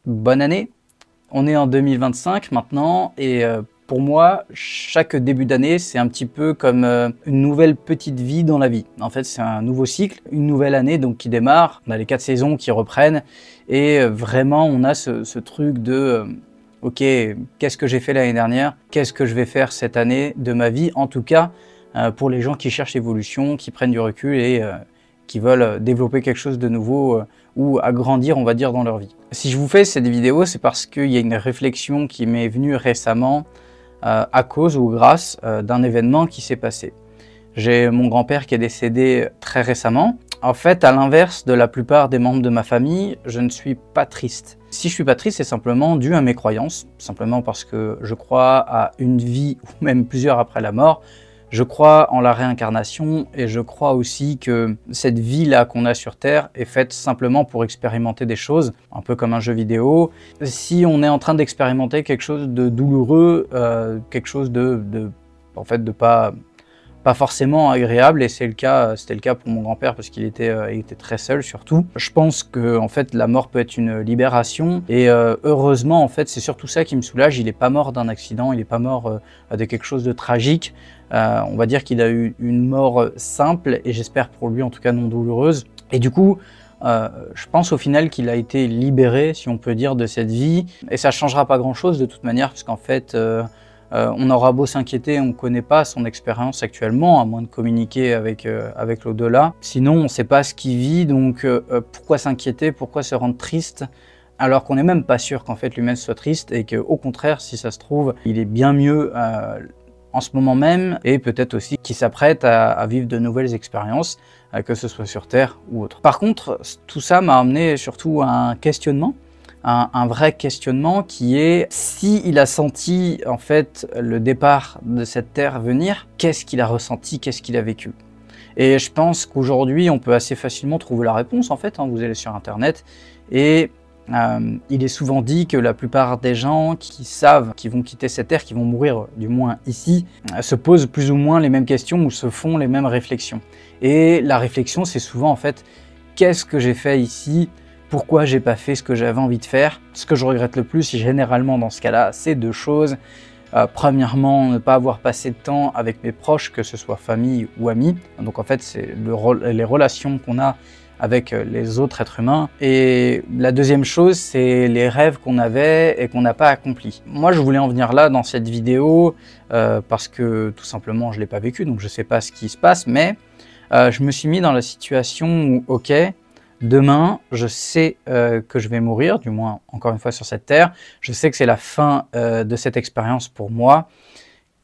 bonne année. On est en 2025 maintenant et pour moi, chaque début d'année, c'est un petit peu comme une nouvelle petite vie dans la vie. En fait, c'est un nouveau cycle, une nouvelle année donc qui démarre. On a les 4 saisons qui reprennent et vraiment, on a ce truc de ok, qu'est-ce que j'ai fait l'année dernière? Qu'est-ce que je vais faire cette année de ma vie? En tout cas, pour les gens qui cherchent l'évolution, qui prennent du recul et qui veulent développer quelque chose de nouveau ou agrandir, on va dire, dans leur vie. Si je vous fais cette vidéo, c'est parce qu'il y a une réflexion qui m'est venue récemment à cause ou grâce d'un événement qui s'est passé. J'ai mon grand-père qui est décédé très récemment. En fait, à l'inverse de la plupart des membres de ma famille, je ne suis pas triste. Si je suis pas triste, c'est simplement dû à mes croyances, simplement parce que je crois à une vie ou même plusieurs après la mort. Je crois en la réincarnation et je crois aussi que cette vie-là qu'on a sur Terre est faite simplement pour expérimenter des choses, un peu comme un jeu vidéo. Si on est en train d'expérimenter quelque chose de douloureux, quelque chose en fait, de pas forcément agréable, et c'était le cas pour mon grand-père parce qu'il était très seul surtout. Je pense que en fait la mort peut être une libération et heureusement en fait c'est surtout ça qui me soulage. Il n'est pas mort d'un accident, il n'est pas mort de quelque chose de tragique. On va dire qu'il a eu une mort simple et j'espère pour lui en tout cas non douloureuse. Et du coup, je pense au final qu'il a été libéré, si on peut dire, de cette vie. Et ça ne changera pas grand-chose de toute manière, parce qu'en fait, on aura beau s'inquiéter, on ne connaît pas son expérience actuellement, à moins de communiquer avec l'au-delà. Sinon, on ne sait pas ce qu'il vit, donc pourquoi s'inquiéter, pourquoi se rendre triste alors qu'on n'est même pas sûr qu'en fait lui-même soit triste et qu'au contraire, si ça se trouve, il est bien mieux en ce moment même, et peut-être aussi qu'il s'apprête à vivre de nouvelles expériences, que ce soit sur Terre ou autre. Par contre, tout ça m'a amené surtout à un questionnement, un vrai questionnement qui est, s'il a senti en fait le départ de cette Terre venir, qu'est-ce qu'il a ressenti, qu'est-ce qu'il a vécu? Et je pense qu'aujourd'hui, on peut assez facilement trouver la réponse en fait, vous allez sur Internet, et il est souvent dit que la plupart des gens qui savent qu'ils vont quitter cette terre, qui vont mourir du moins ici, se posent plus ou moins les mêmes questions ou se font les mêmes réflexions. Et la réflexion, c'est souvent en fait, qu'est-ce que j'ai fait ici? Pourquoi j'ai pas fait ce que j'avais envie de faire? Ce que je regrette le plus, généralement dans ce cas-là, c'est 2 choses. Premièrement, ne pas avoir passé de temps avec mes proches, que ce soit famille ou amis. Donc en fait, c'est les relations qu'on a avec les autres êtres humains. Et la deuxième chose, c'est les rêves qu'on avait et qu'on n'a pas accomplis. Moi, je voulais en venir là dans cette vidéo parce que tout simplement, je ne l'ai pas vécu, donc je ne sais pas ce qui se passe, mais je me suis mis dans la situation où, ok, demain, je sais que je vais mourir, du moins encore une fois sur cette terre. Je sais que c'est la fin de cette expérience pour moi.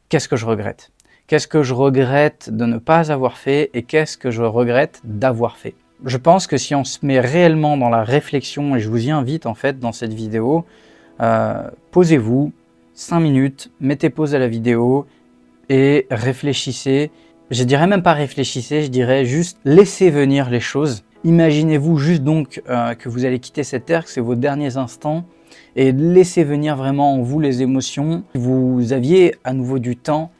Qu'est-ce que je regrette? Qu'est-ce que je regrette de ne pas avoir fait et qu'est-ce que je regrette d'avoir fait? Je pense que si on se met réellement dans la réflexion, et je vous y invite en fait dans cette vidéo, posez-vous 5 minutes, mettez pause à la vidéo et réfléchissez. Je dirais même pas réfléchissez, je dirais juste laissez venir les choses. Imaginez-vous juste donc que vous allez quitter cette terre, que c'est vos derniers instants, et laissez venir vraiment en vous les émotions. Si vous aviez à nouveau du temps,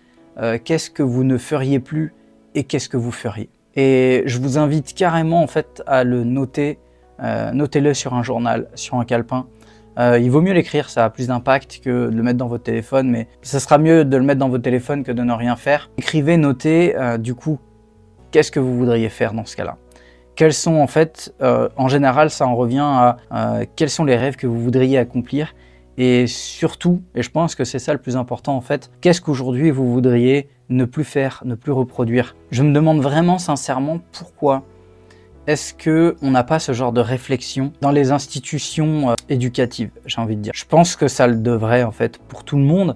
qu'est-ce que vous ne feriez plus et qu'est-ce que vous feriez? Et je vous invite carrément en fait à le noter, notez-le sur un journal, sur un calepin. Il vaut mieux l'écrire, ça a plus d'impact que de le mettre dans votre téléphone, mais ça sera mieux de le mettre dans votre téléphone que de ne rien faire. Écrivez, notez, du coup, qu'est-ce que vous voudriez faire dans ce cas-là? Quels sont en fait, en général, ça en revient à quels sont les rêves que vous voudriez accomplir et surtout, et je pense que c'est ça le plus important en fait, qu'est-ce qu'aujourd'hui vous voudriez ne plus faire, ne plus reproduire? Je me demande vraiment sincèrement pourquoi est-ce qu'on n'a pas ce genre de réflexion dans les institutions éducatives, j'ai envie de dire. Je pense que ça le devrait en fait pour tout le monde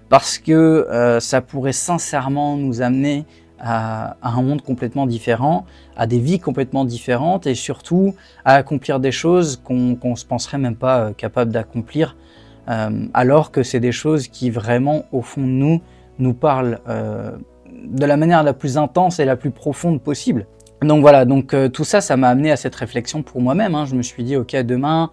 parce que ça pourrait sincèrement nous amener à un monde complètement différent, à des vies complètement différentes et surtout à accomplir des choses qu'on se penserait même pas capable d'accomplir alors que c'est des choses qui vraiment au fond de nous parlent de la manière la plus intense et la plus profonde possible. Donc voilà, donc tout ça, ça m'a amené à cette réflexion pour moi-même. Je me suis dit, ok, demain,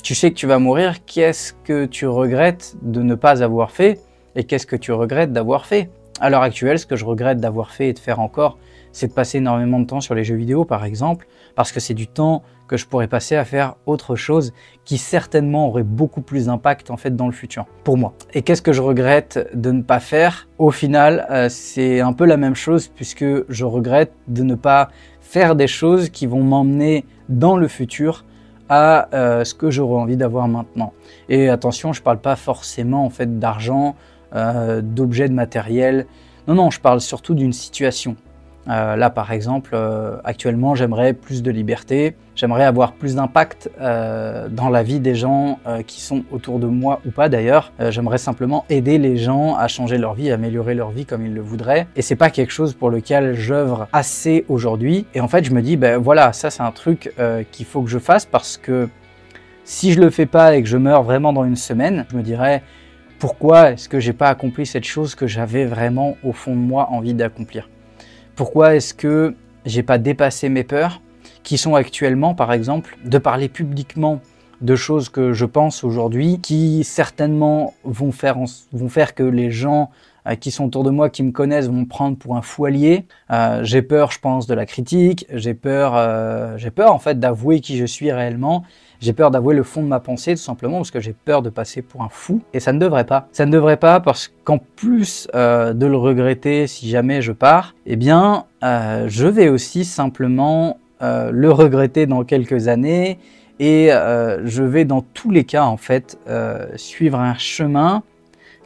tu sais que tu vas mourir, qu'est-ce que tu regrettes de ne pas avoir fait et qu'est-ce que tu regrettes d'avoir fait? À l'heure actuelle, ce que je regrette d'avoir fait et de faire encore, c'est de passer énormément de temps sur les jeux vidéo par exemple, parce que c'est du temps que je pourrais passer à faire autre chose qui certainement aurait beaucoup plus d'impact en fait dans le futur, pour moi. Et qu'est-ce que je regrette de ne pas faire? Au final, c'est un peu la même chose puisque je regrette de ne pas faire des choses qui vont m'emmener dans le futur à ce que j'aurais envie d'avoir maintenant. Et attention, je parle pas forcément en fait d'argent, d'objets, de matériel. Non, non, je parle surtout d'une situation. Là, par exemple, actuellement, j'aimerais plus de liberté, j'aimerais avoir plus d'impact dans la vie des gens qui sont autour de moi ou pas d'ailleurs. J'aimerais simplement aider les gens à changer leur vie, à améliorer leur vie comme ils le voudraient. Et c'est pas quelque chose pour lequel j'œuvre assez aujourd'hui. Et en fait, je me dis, ben voilà, ça c'est un truc qu'il faut que je fasse parce que si je le fais pas et que je meurs vraiment dans une semaine, je me dirais, pourquoi est-ce que j'ai pas accompli cette chose que j'avais vraiment au fond de moi envie d'accomplir? Pourquoi est-ce que j'ai pas dépassé mes peurs qui sont actuellement, par exemple, de parler publiquement de choses que je pense aujourd'hui, qui certainement vont faire que les gens qui sont autour de moi, qui me connaissent, vont me prendre pour un fou allié. J'ai peur, je pense, de la critique. J'ai peur en fait d'avouer qui je suis réellement. J'ai peur d'avouer le fond de ma pensée, tout simplement, parce que j'ai peur de passer pour un fou. Et ça ne devrait pas. Ça ne devrait pas parce qu'en plus de le regretter si jamais je pars, eh bien, je vais aussi simplement le regretter dans quelques années. Et je vais dans tous les cas, en fait, suivre un chemin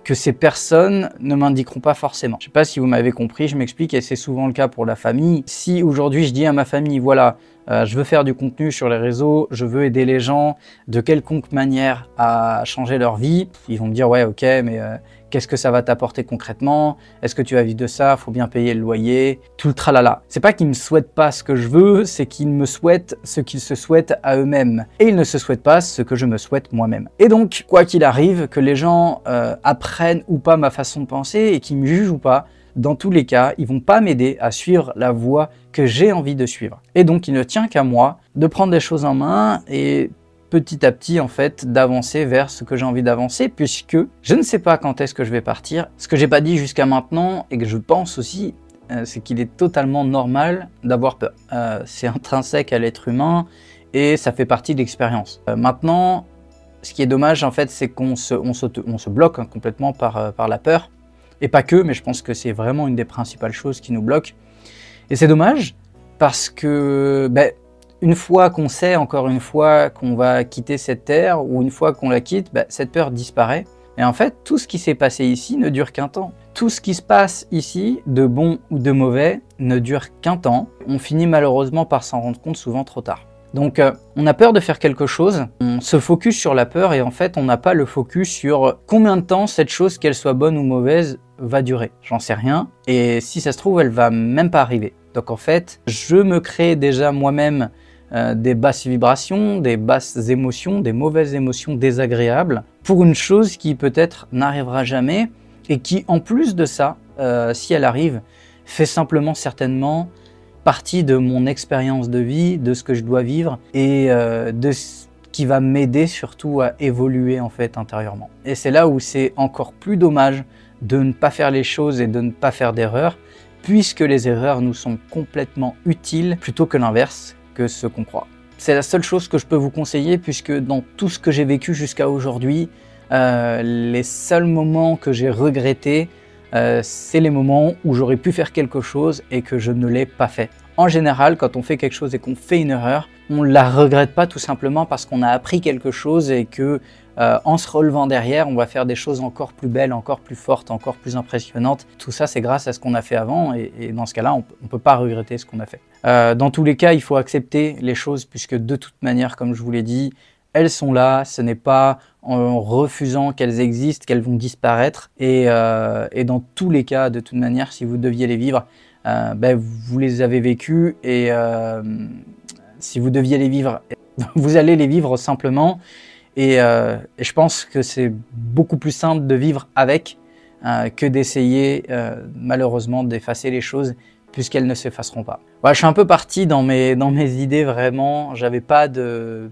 que ces personnes ne m'indiqueront pas forcément. Je ne sais pas si vous m'avez compris, je m'explique, et c'est souvent le cas pour la famille. Si aujourd'hui je dis à ma famille, voilà, je veux faire du contenu sur les réseaux, je veux aider les gens de quelconque manière à changer leur vie, ils vont me dire, ouais, ok, mais qu'est-ce que ça va t'apporter concrètement? Est-ce que tu vas vivre de ça? Faut bien payer le loyer, tout le tralala. C'est pas qu'ils me souhaitent pas ce que je veux, c'est qu'ils me souhaitent ce qu'ils se souhaitent à eux-mêmes. Et ils ne se souhaitent pas ce que je me souhaite moi-même. Et donc, quoi qu'il arrive, que les gens apprennent ou pas ma façon de penser et qu'ils me jugent ou pas, dans tous les cas, ils vont pas m'aider à suivre la voie que j'ai envie de suivre. Et donc, il ne tient qu'à moi de prendre des choses en main et petit à petit, en fait, d'avancer vers ce que j'ai envie d'avancer, puisque je ne sais pas quand est-ce que je vais partir. Ce que j'ai pas dit jusqu'à maintenant, et que je pense aussi, c'est qu'il est totalement normal d'avoir peur. C'est intrinsèque à l'être humain, et ça fait partie de l'expérience. Maintenant, ce qui est dommage, en fait, c'est qu'on se bloque complètement par la peur. Et pas que, mais je pense que c'est vraiment une des principales choses qui nous bloquent. Et c'est dommage, parce que une fois qu'on sait, encore une fois, qu'on va quitter cette terre, ou une fois qu'on la quitte, cette peur disparaît. Et en fait, tout ce qui s'est passé ici ne dure qu'un temps. Tout ce qui se passe ici, de bon ou de mauvais, ne dure qu'un temps. On finit malheureusement par s'en rendre compte souvent trop tard. Donc on a peur de faire quelque chose, on se focus sur la peur et en fait on n'a pas le focus sur combien de temps cette chose, qu'elle soit bonne ou mauvaise, va durer. J'en sais rien et si ça se trouve elle va même pas arriver. Donc en fait je me crée déjà moi-même des basses vibrations, des basses émotions, des mauvaises émotions désagréables pour une chose qui peut-être n'arrivera jamais et qui en plus de ça, si elle arrive, fait simplement certainement partie de mon expérience de vie, de ce que je dois vivre et de ce qui va m'aider surtout à évoluer en fait intérieurement. Et c'est là où c'est encore plus dommage de ne pas faire les choses et de ne pas faire d'erreurs, puisque les erreurs nous sont complètement utiles plutôt que l'inverse, que ce qu'on croit. C'est la seule chose que je peux vous conseiller, puisque dans tout ce que j'ai vécu jusqu'à aujourd'hui, les seuls moments que j'ai regrettés, c'est les moments où j'aurais pu faire quelque chose et que je ne l'ai pas fait. En général, quand on fait quelque chose et qu'on fait une erreur, on ne la regrette pas tout simplement parce qu'on a appris quelque chose et que en se relevant derrière, on va faire des choses encore plus belles, encore plus fortes, encore plus impressionnantes. Tout ça, c'est grâce à ce qu'on a fait avant et dans ce cas-là, on ne peut pas regretter ce qu'on a fait. Dans tous les cas, il faut accepter les choses puisque de toute manière, comme je vous l'ai dit, elles sont là, ce n'est pas en refusant qu'elles existent qu'elles vont disparaître et dans tous les cas, de toute manière, si vous deviez les vivre, vous les avez vécues et si vous deviez les vivre, vous allez les vivre simplement et je pense que c'est beaucoup plus simple de vivre avec que d'essayer malheureusement d'effacer les choses puisqu'elles ne s'effaceront pas. Voilà, je suis un peu parti dans mes idées vraiment, j'avais pas de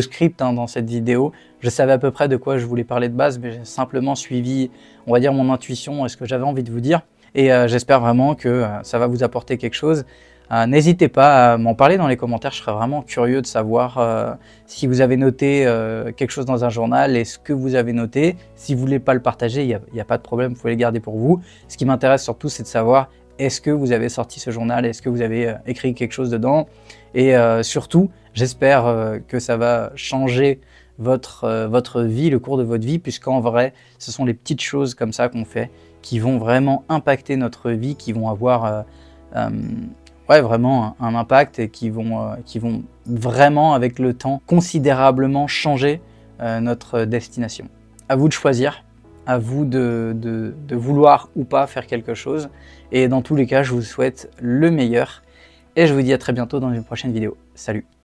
script dans cette vidéo. Je savais à peu près de quoi je voulais parler de base, mais j'ai simplement suivi, on va dire, mon intuition et ce que j'avais envie de vous dire. Et j'espère vraiment que ça va vous apporter quelque chose. N'hésitez pas à m'en parler dans les commentaires, je serais vraiment curieux de savoir si vous avez noté quelque chose dans un journal et ce que vous avez noté. Si vous ne voulez pas le partager, il n'y a pas de problème, vous pouvez le garder pour vous. Ce qui m'intéresse surtout, c'est de savoir est-ce que vous avez sorti ce journal, est-ce que vous avez écrit quelque chose dedans. Et surtout, j'espère que ça va changer votre vie, le cours de votre vie, puisqu'en vrai, ce sont les petites choses comme ça qu'on fait qui vont vraiment impacter notre vie, qui vont avoir vraiment un impact et qui vont vraiment, avec le temps, considérablement changer notre destination. À vous de choisir, à vous de vouloir ou pas faire quelque chose. Et dans tous les cas, je vous souhaite le meilleur. Et je vous dis à très bientôt dans une prochaine vidéo. Salut!